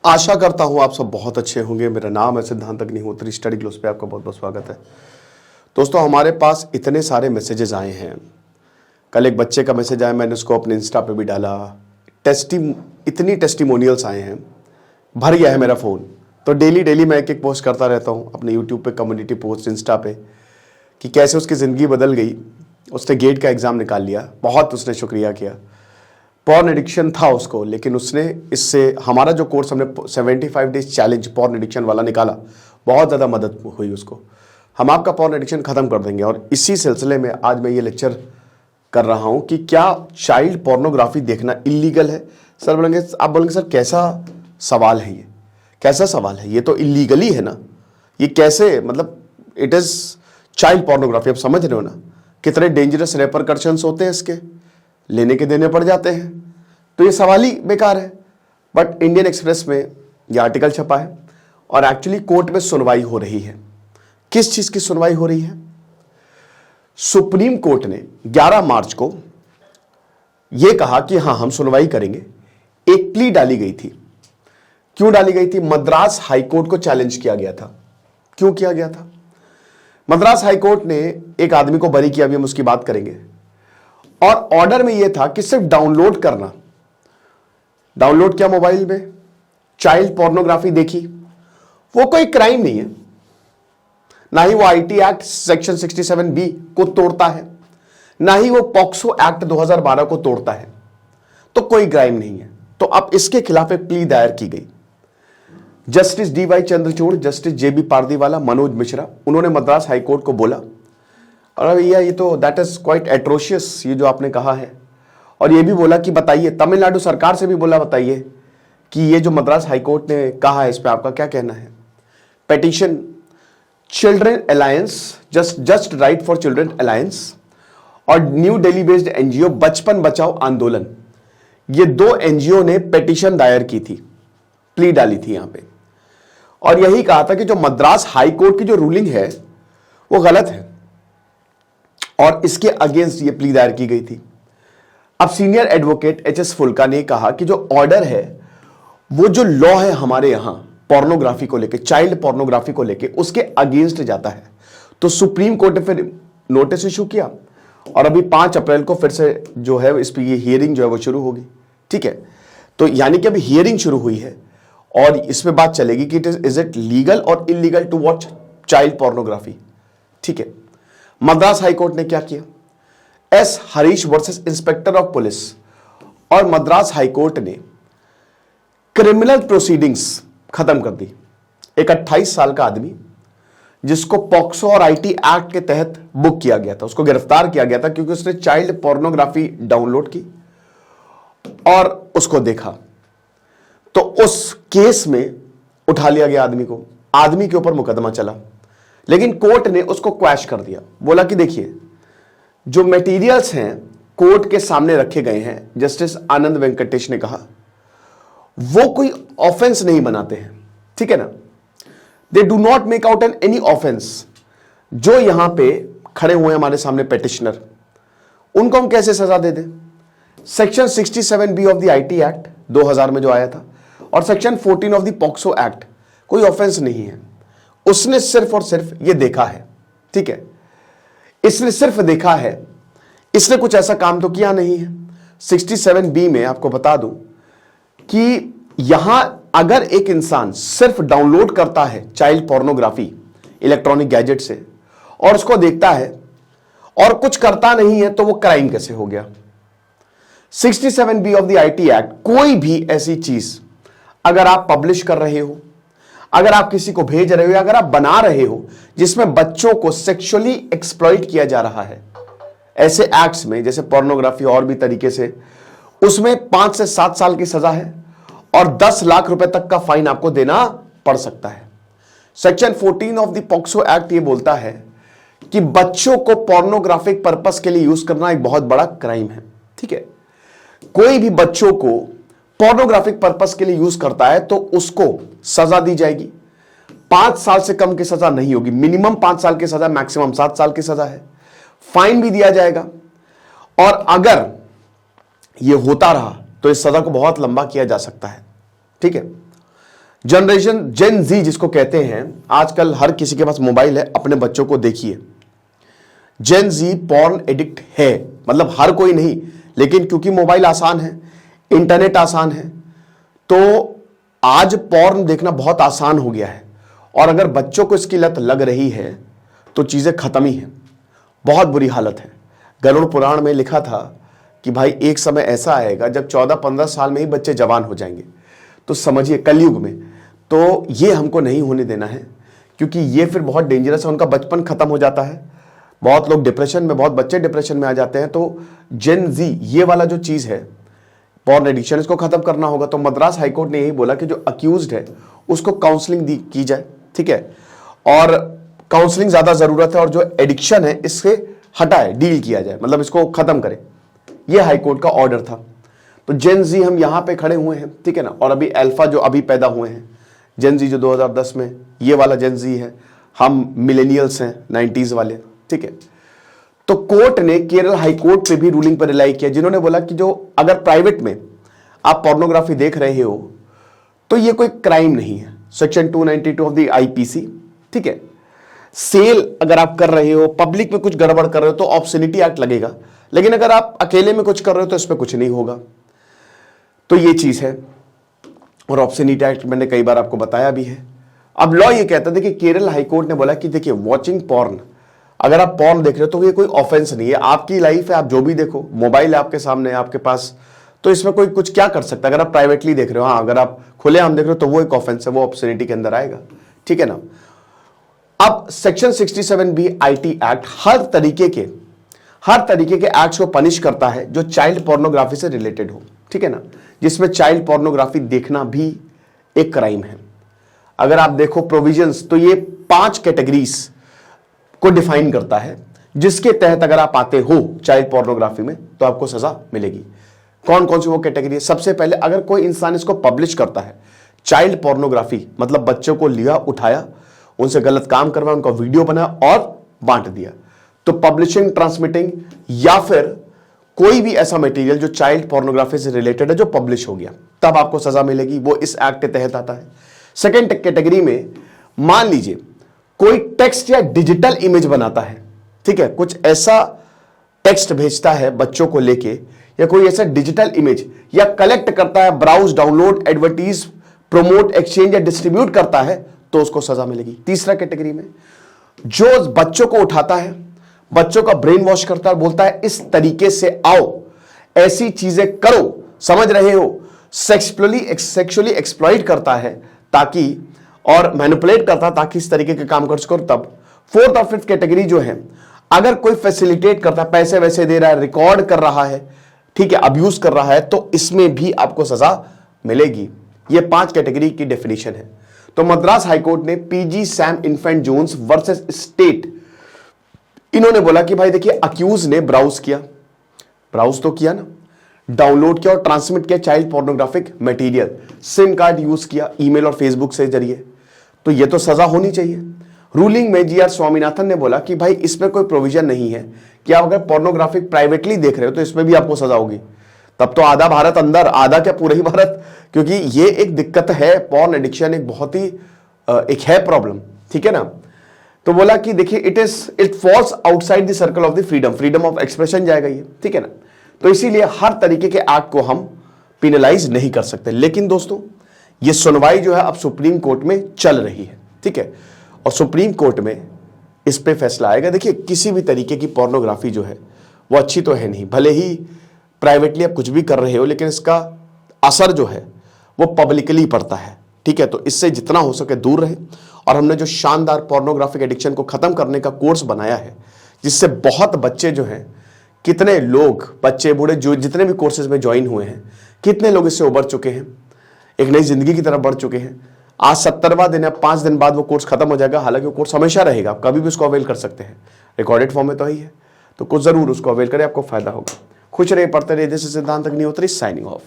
आशा करता हूँ आप सब बहुत अच्छे होंगे। मेरा नाम है सिद्धांत अग्निहोत्री। स्टडी ग्लोस पे आपका बहुत बहुत स्वागत है। दोस्तों, हमारे पास इतने सारे मैसेजेस आए हैं। कल एक बच्चे का मैसेज आया, मैंने उसको अपने इंस्टा पे भी डाला। इतनी टेस्टिमोनियल्स आए हैं, भर गया है मेरा फ़ोन। तो डेली मैं एक पोस्ट करता रहता हूँ अपने यूट्यूब पे, कम्युनिटी पोस्ट, इंस्टा पे, कि कैसे उसकी ज़िंदगी बदल गई। उसने गेट का एग्ज़ाम निकाल लिया, बहुत उसने शुक्रिया किया। पॉर्न एडिक्शन था उसको, लेकिन उसने इससे हमारा जो कोर्स हमने 75 डेज चैलेंज पॉर्न एडिक्शन वाला निकाला, बहुत ज़्यादा मदद हुई उसको। हम आपका पॉर्न एडिक्शन ख़त्म कर देंगे। और इसी सिलसिले में आज मैं ये लेक्चर कर रहा हूँ कि क्या चाइल्ड पोर्नोग्राफी देखना इलीगल है। सर बोलेंगे, आप बोलेंगे सर कैसा सवाल है ये, कैसा सवाल है, ये तो इलीगली है ना, ये कैसे, मतलब इट इज़ चाइल्ड पोर्नोग्राफी। आप समझ रहे हो ना कितने डेंजरस रेपरकशंस होते हैं इसके, लेने के देने पड़ जाते हैं। तो ये सवाल ही बेकार है। बट इंडियन एक्सप्रेस में ये आर्टिकल छपा है और एक्चुअली कोर्ट में सुनवाई हो रही है। किस चीज़ की सुनवाई हो रही है? सुप्रीम कोर्ट ने 11 मार्च को यह कहा कि हाँ, हम सुनवाई करेंगे। एक प्ली डाली गई थी। क्यों डाली गई थी? मद्रास हाईकोर्ट को चैलेंज किया गया था। क्यों किया गया था? मद्रास हाईकोर्ट ने एक आदमी को बरी किया, अभी हम उसकी बात करेंगे। और ऑर्डर में यह था कि सिर्फ डाउनलोड करना। डाउनलोड किया मोबाइल में, चाइल्ड पोर्नोग्राफी देखी, वो कोई क्राइम नहीं है। ना ही वो आईटी एक्ट सेक्शन 67B को तोड़ता है, ना ही वो पॉक्सो एक्ट 2012 को तोड़ता है। तो कोई क्राइम नहीं है। तो अब इसके खिलाफ एक प्ली दायर की गई। Justice DY Chandrachud, justice JB Pardiwala, Manoj Mishra, उन्होंने मद्रास हाईकोर्ट को बोला, और भैया ये तो दैट इज क्वाइट एट्रोशियस, ये जो आपने कहा है। और ये भी बोला कि बताइए, तमिलनाडु सरकार से भी बोला, बताइए कि ये जो मद्रास हाईकोर्ट ने कहा है इस पे आपका क्या कहना है। Petition children alliance, just right for children alliance और न्यू दिल्ली बेस्ड NGO बचपन बचाओ आंदोलन, ये 2 NGO ने पेटिशन दायर की थी, प्ली डाली थी यहां पे, और यही कहा था कि जो मद्रास हाईकोर्ट की जो रूलिंग है वो गलत है, और इसके अगेंस्ट ये प्ली दायर की गई थी। अब सीनियर एडवोकेट HS फुल्का ने कहा कि जो ऑर्डर है, वो जो लॉ है हमारे यहां पोर्नोग्राफी को लेके, चाइल्ड पोर्नोग्राफी को लेके, उसके अगेंस्ट जाता है। तो सुप्रीम कोर्ट ने फिर नोटिस इशू किया और अभी 5 अप्रैल को फिर से जो है इस पर ये हियरिंग जो है वो शुरू होगी। ठीक है, तो यानी कि अभी हियरिंग शुरू हुई है और इसमें बात चलेगी कि इज इट लीगल और illegal to watch child pornography. ठीक है, मद्रास हाईकोर्ट ने क्या किया? S Harish versus inspector of police, और मद्रास हाईकोर्ट ने क्रिमिनल प्रोसीडिंग्स खत्म कर दी। एक 28 साल का आदमी जिसको पॉक्सो और IT एक्ट के तहत बुक किया गया था, उसको गिरफ्तार किया गया था क्योंकि उसने चाइल्ड पोर्नोग्राफी डाउनलोड की और उसको देखा। तो उस केस में उठा लिया गया आदमी को, आदमी के ऊपर मुकदमा चला, लेकिन कोर्ट ने उसको क्वैश कर दिया। बोला कि देखिए, जो मटेरियल्स हैं कोर्ट के सामने रखे गए हैं, जस्टिस आनंद वेंकटेश ने कहा, वो कोई ऑफेंस नहीं बनाते हैं। ठीक है ना, they do not make out an any offence. जो यहां पे खड़े हुए हमारे सामने पेटिशनर, उनको हम कैसे सजा दे दें? Section 67B of the IT act 2000 में जो आया था और section 14 of the POCSO act, कोई ऑफेंस नहीं है। उसने सिर्फ और सिर्फ ये देखा है। ठीक है, इसने सिर्फ देखा है, इसने कुछ ऐसा काम तो किया नहीं है। 67B में आपको बता दूं कि यहां अगर एक इंसान सिर्फ डाउनलोड करता है चाइल्ड पोर्नोग्राफी इलेक्ट्रॉनिक गैजेट से और उसको देखता है और कुछ करता नहीं है, तो वो क्राइम कैसे हो गया? 67B of the IT act, कोई भी ऐसी चीज अगर आप पब्लिश कर रहे हो, अगर आप किसी को भेज रहे हो, या अगर आप बना रहे हो जिसमें बच्चों को सेक्सुअली एक्सप्लॉइट किया जा रहा है, ऐसे एक्ट्स में, जैसे पोर्नोग्राफी और भी तरीके से, उसमें 5 से 7 साल की सजा है और 10 लाख रुपए तक का फाइन आपको देना पड़ सकता है। Section 14 of the POCSO act ये बोलता है कि बच्चों को पोर्नोग्राफिक पर्पस के लिए यूज करना एक बहुत बड़ा क्राइम है। ठीक है, कोई भी बच्चों को पोर्नोग्राफिक पर्पस के लिए यूज करता है तो उसको सजा दी जाएगी। 5 साल से कम की सजा नहीं होगी, मिनिमम 5 साल की सजा, मैक्सिमम 7 साल की सजा है। फाइन भी दिया जाएगा, और अगर यह होता रहा तो इस सजा को बहुत लंबा किया जा सकता है। ठीक है, जनरेशन जेन जी जिसको कहते हैं, आजकल हर किसी के पास मोबाइल है। अपने बच्चों को देखिए, जेन जी पॉर्न एडिक्ट है, मतलब हर कोई नहीं, लेकिन क्योंकि मोबाइल आसान है, इंटरनेट आसान है, तो आज पॉर्न देखना बहुत आसान हो गया है। और अगर बच्चों को इसकी लत लग रही है तो चीजें खत्म ही हैं, बहुत बुरी हालत है। गरुड़ पुराण में लिखा था कि भाई एक समय ऐसा आएगा जब 14-15 साल में ही बच्चे जवान हो जाएंगे। तो समझिए कलयुग में, तो ये हमको नहीं होने देना है, क्योंकि ये फिर बहुत डेंजरस है। उनका बचपन खत्म हो जाता है, बहुत लोग डिप्रेशन में, बहुत बच्चे डिप्रेशन में आ जाते हैं। तो जेन जी ये वाला जो चीज है पॉर्न एडिक्शन, इसको खत्म करना होगा। तो मद्रास हाईकोर्ट ने यही बोला कि जो अक्यूज्ड है उसको काउंसलिंग की जाए, ठीक है, और काउंसलिंग ज्यादा जरूरत है, और जो एडिक्शन है इससे हटाए, डील किया जाए, मतलब इसको खत्म करे। ये हाईकोर्ट का ऑर्डर था। तो जेन जी हम यहां पे खड़े हुए हैं, ठीक है ना, और अभी अल्फा जो अभी पैदा हुए हैं, जेन जी जो 2010 में, ये वाला जेन जी है, हम मिलेनियल्स हैं 90s वाले, ठीक है। तो कोर्ट ने केरल हाई कोर्ट पे भी रूलिंग पर रिलाई किया, जिन्होंने बोला कि जो अगर प्राइवेट में आप पोर्नोग्राफी देख रहे हो तो ये कोई क्राइम नहीं है, सेक्शन 292 ऑफ द आईपीसी, ठीक है। सेल अगर आप कर रहे हो, पब्लिक में कुछ गड़बड़ कर रहे हो तो ऑब्सनिटी एक्ट लगेगा, लेकिन अगर आप अकेले में कुछ कर रहे हो तो इस पर कुछ नहीं होगा। तो ये चीज है, और ऑब्सनिटी एक्ट मैंने कई बार आपको बताया भी है। अब लॉ ये कहता है कि केरल हाईकोर्ट ने बोला कि देखिए वॉचिंग पॉर्न, अगर आप पॉर्न देख रहे हो तो ये कोई ऑफेंस नहीं है, आपकी लाइफ है, आप जो भी देखो, मोबाइल है आपके सामने, आपके पास, तो इसमें कोई कुछ क्या कर सकता है। अगर आप प्राइवेटली देख रहे हो, हाँ, अगर आप खुलेआम देख रहे हो तो वो एक ऑफेंस है, वो ऑब्सनिटी के अंदर आएगा, ठीक है ना। अब सेक्शन 67B आईटी एक्ट हर तरीके के एक्ट्स को पनिश करता है जो चाइल्ड पोर्नोग्राफी से रिलेटेड हो, ठीक है ना, जिसमें चाइल्ड पोर्नोग्राफी देखना भी एक क्राइम है। अगर आप देखो प्रोविजंस, तो ये 5 कैटेगरीज को डिफाइन करता है, जिसके तहत अगर आप आते हो चाइल्ड पोर्नोग्राफी में तो आपको सजा मिलेगी। कौन कौन सी वो कैटेगरी है? सबसे पहले, अगर कोई इंसान इसको पब्लिश करता है, चाइल्ड पोर्नोग्राफी मतलब बच्चों को लिया, उठाया, उनसे गलत काम करवाया, उनका वीडियो बनाया और बांट दिया, तो पब्लिशिंग, ट्रांसमिटिंग या फिर कोई भी ऐसा मटेरियल जो चाइल्ड पोर्नोग्राफी से रिलेटेड है जो पब्लिश हो गया, तब आपको सजा मिलेगी, वो इस एक्ट के तहत आता है। सेकेंड कैटेगरी में, मान लीजिए कोई टेक्स्ट या डिजिटल इमेज बनाता है, ठीक है, कुछ ऐसा टेक्स्ट भेजता है बच्चों को लेके, या कोई ऐसा डिजिटल इमेज या कलेक्ट करता है, browse, download, advertise, promote, exchange या डिस्ट्रीब्यूट करता है, तो उसको सजा मिलेगी। तीसरा कैटेगरी में, जो बच्चों को उठाता है, बच्चों का ब्रेन वॉश करता है, बोलता है इस तरीके से आओ, ऐसी चीजें करो, समझ रहे हो, सेक्सुअली एक्सप्लॉइट करता है ताकि, और मैनिपुलेट करता ताकि इस तरीके के काम कर सको, तब। फोर्थ और फिफ्थ कैटेगरी जो है, अगर कोई फैसिलिटेट करता है, पैसे वैसे दे रहा है, रिकॉर्ड कर रहा है, ठीक है, अब्यूज कर रहा है, तो इसमें भी आपको सजा मिलेगी। ये 5 कैटेगरी की डेफिनेशन है। तो मद्रास हाईकोर्ट ने PG Sam Infant Jones versus state, इन्होंने बोला कि भाई देखिए, अक्यूज ने ब्राउज तो किया ना, डाउनलोड किया और ट्रांसमिट किया child pornographic material, SIM card use किया ईमेल और फेसबुक से जरिए, तो ये तो सजा होनी चाहिए। रूलिंग में जीआर स्वामीनाथन ने बोला कि भाई इसमें कोई प्रोविजन नहीं है कि आप अगर पोर्नोग्राफिक प्राइवेटली देख रहे हो तो इसमें भी आपको सजा होगी, तब तो आधा भारत अंदर, आधा क्या पूरा ही भारत, क्योंकि ये एक दिक्कत है। पॉर्न एडिक्शन एक बहुत ही एक है प्रॉब्लम, ठीक है ना। तो बोला कि देखिए it falls outside the circle of the freedom of expression जाएगा ये, ठीक है ना। तो इसीलिए हर तरीके के एक्ट को हम पिनलाइज नहीं कर सकते। लेकिन दोस्तों, ये सुनवाई जो है अब सुप्रीम कोर्ट में चल रही है, ठीक है, और सुप्रीम कोर्ट में इस पे फैसला आएगा। देखिए, किसी भी तरीके की पोर्नोग्राफी जो है वो अच्छी तो है नहीं, भले ही प्राइवेटली आप कुछ भी कर रहे हो, लेकिन इसका असर जो है वो पब्लिकली पड़ता है, ठीक है। तो इससे जितना हो सके दूर रहे। और हमने जो शानदार पोर्नोग्राफिक एडिक्शन को खत्म करने का कोर्स बनाया है, जिससे बहुत बच्चे जो हैं, कितने लोग, बच्चे बूढ़े जो जितने भी कोर्सेज में ज्वाइन हुए हैं, कितने लोग इससे उबर चुके हैं, एक नई जिंदगी की तरफ बढ़ चुके हैं। आज 70वां दिन है, 5 दिन बाद वो कोर्स खत्म हो जाएगा। हालांकि वो कोर्स हमेशा रहेगा, आप कभी भी उसको अवेल कर सकते हैं, रिकॉर्डेड फॉर्म में तो ही है। तो कुछ जरूर उसको अवेल करें, आपको फायदा होगा। खुश रहिए, पढ़ते रहिए। दिस इज सिद्धांत अग्निहोत्री साइनिंग ऑफ।